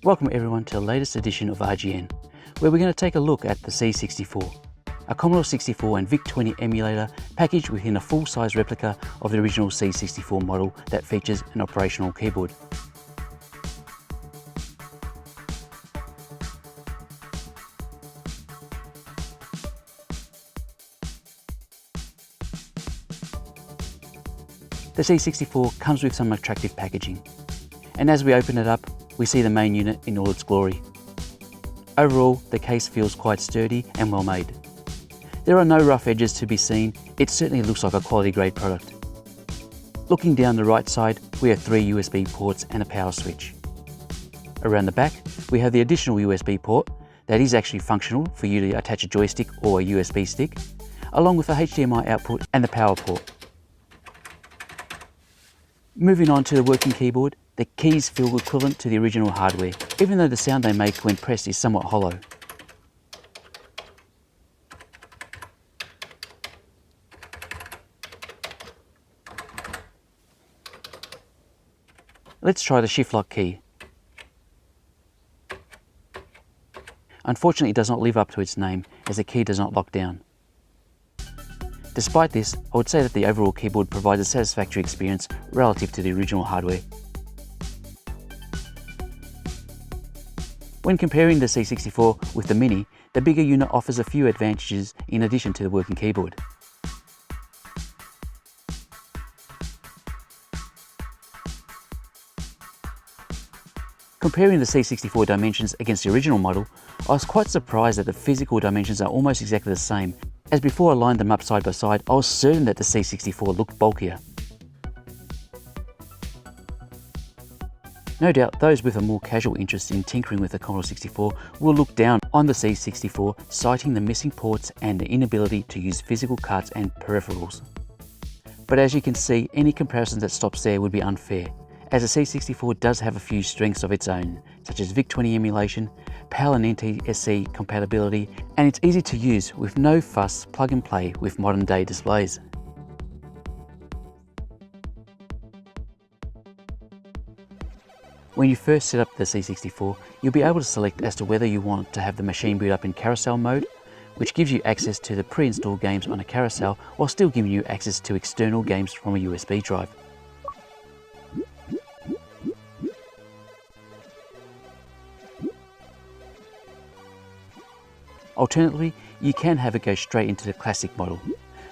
Welcome everyone to the latest edition of RGN, where we're going to take a look at the C64, a Commodore 64 and VIC-20 emulator packaged within a full-size replica of the original C64 model that features an operational keyboard. The C64 comes with some attractive packaging, and as we open it up, we see the main unit in all its glory. Overall, the case feels quite sturdy and well made. There are no rough edges to be seen. It certainly looks like a quality grade product. Looking down the right side, we have 3 USB ports and a power switch. Around the back, we have the additional USB port that is actually functional for you to attach a joystick or a USB stick, along with a HDMI output and the power port. Moving on to the working keyboard, the keys feel equivalent to the original hardware, even though the sound they make when pressed is somewhat hollow. Let's try the shift lock key. Unfortunately, it does not live up to its name, as the key does not lock down. Despite this, I would say that the overall keyboard provides a satisfactory experience relative to the original hardware. When comparing the C64 with the Mini, the bigger unit offers a few advantages in addition to the working keyboard. Comparing the C64 dimensions against the original model, I was quite surprised that the physical dimensions are almost exactly the same, as before I lined them up side by side, I was certain that the C64 looked bulkier. No doubt those with a more casual interest in tinkering with the Commodore 64 will look down on the C64, citing the missing ports and the inability to use physical cards and peripherals. But as you can see, any comparison that stops there would be unfair, as the C64 does have a few strengths of its own, such as VIC-20 emulation, PAL and NTSC compatibility, and it's easy to use with no fuss plug and play with modern day displays. When you first set up the C64, you'll be able to select as to whether you want to have the machine boot up in carousel mode, which gives you access to the pre-installed games on a carousel while still giving you access to external games from a USB drive. Alternatively, you can have it go straight into the classic model.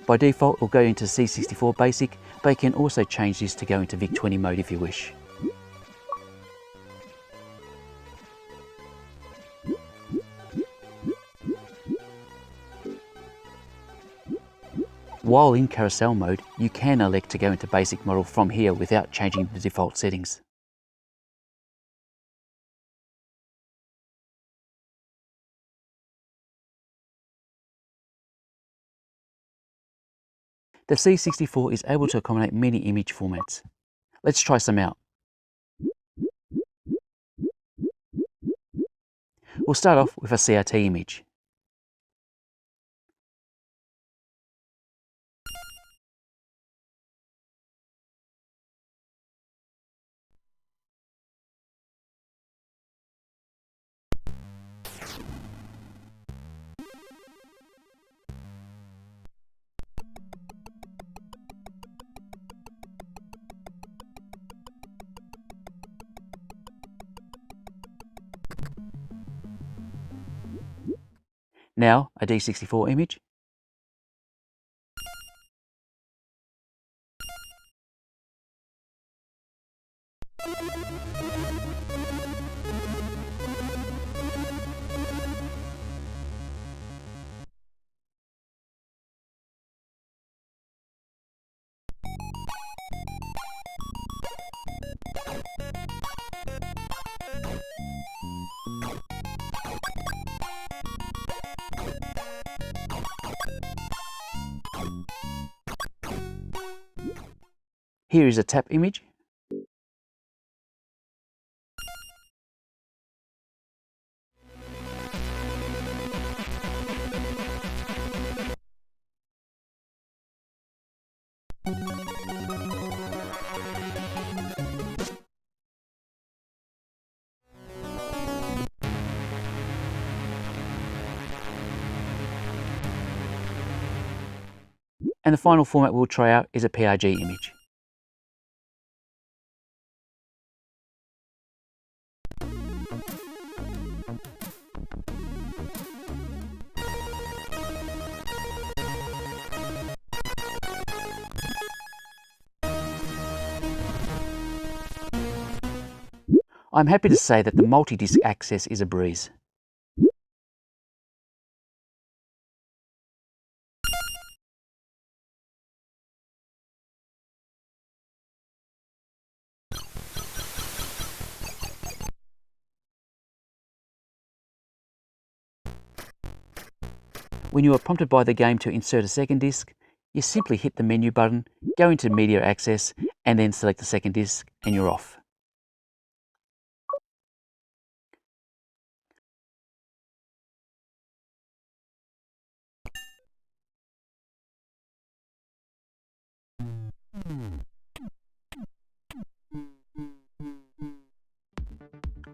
By default, it will go into C64 Basic, but you can also change this to go into VIC-20 mode if you wish. While in carousel mode, you can elect to go into basic model from here without changing the default settings. The C64 is able to accommodate many image formats. Let's try some out. We'll start off with a CRT image. Now a D64 image. Here is a tap image. And the final format we'll try out is a PRG image. I'm happy to say that the multi-disc access is a breeze. When you are prompted by the game to insert a second disc, you simply hit the menu button, go into Media Access, and then select the second disc, and you're off.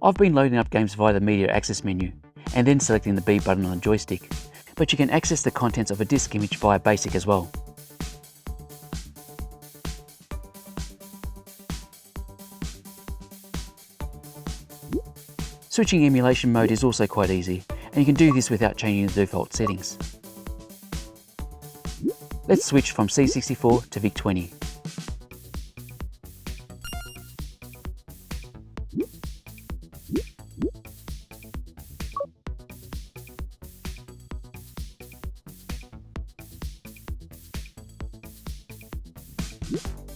I've been loading up games via the Media Access menu, and then selecting the B button on the joystick, but you can access the contents of a disk image via Basic as well. Switching emulation mode is also quite easy, and you can do this without changing the default settings. Let's switch from C64 to VIC-20.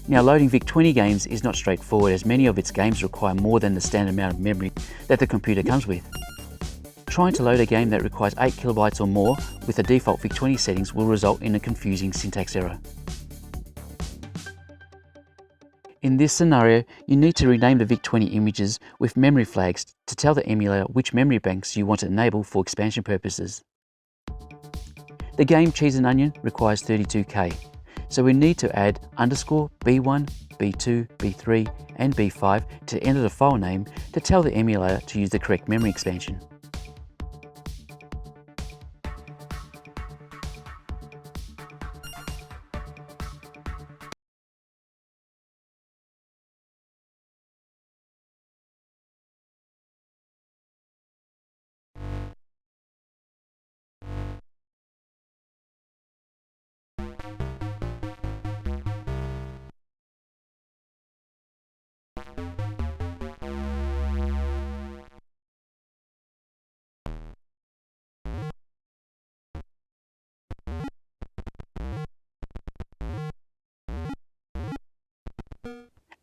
Now, loading VIC-20 games is not straightforward, as many of its games require more than the standard amount of memory that the computer comes with. Trying to load a game that requires 8 kilobytes or more with the default VIC-20 settings will result in a confusing syntax error. In this scenario, you need to rename the VIC-20 images with memory flags to tell the emulator which memory banks you want to enable for expansion purposes. The game Cheese and Onion requires 32K. So we need to add underscore B1, B2, B3 and B5 to the end of the file name to tell the emulator to use the correct memory expansion.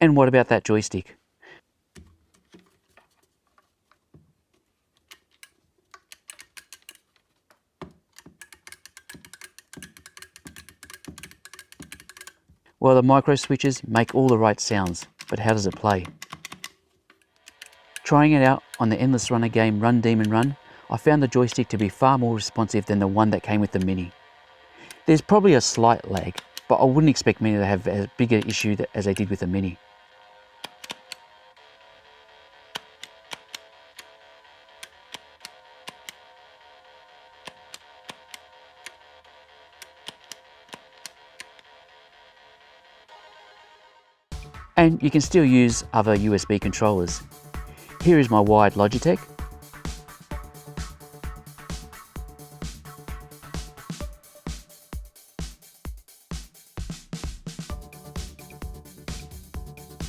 And what about that joystick? Well, the micro switches make all the right sounds, but how does it play? Trying it out on the endless runner game Run Demon Run, I found the joystick to be far more responsive than the one that came with the Mini. There's probably a slight lag, but I wouldn't expect Mini to have as big an issue as they did with the Mini. And you can still use other USB controllers. Here is my wired Logitech.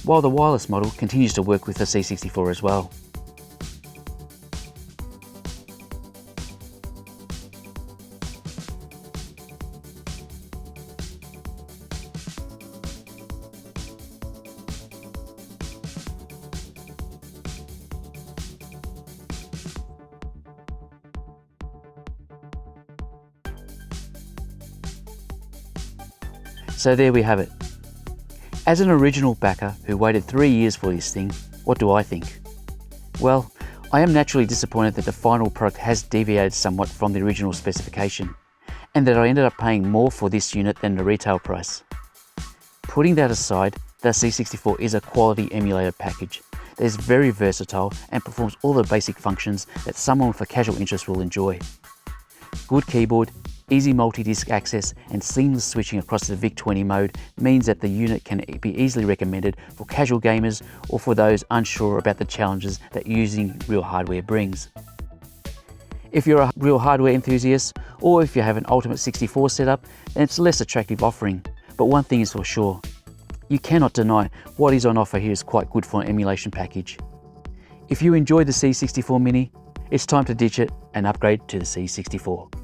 While the wireless model continues to work with the C64 as well. So there we have it. As an original backer who waited 3 years for this thing, what do I think? Well, I am naturally disappointed that the final product has deviated somewhat from the original specification, and that I ended up paying more for this unit than the retail price. Putting that aside, the C64 is a quality emulator package that is very versatile and performs all the basic functions that someone with a casual interest will enjoy. Good keyboard, Easy multi-disc access and seamless switching across the VIC-20 mode means that the unit can be easily recommended for casual gamers or for those unsure about the challenges that using real hardware brings. If you're a real hardware enthusiast, or if you have an Ultimate 64 setup, then it's a less attractive offering. But one thing is for sure, you cannot deny what is on offer here is quite good for an emulation package. If you enjoyed the C64 Mini, it's time to ditch it and upgrade to the C64.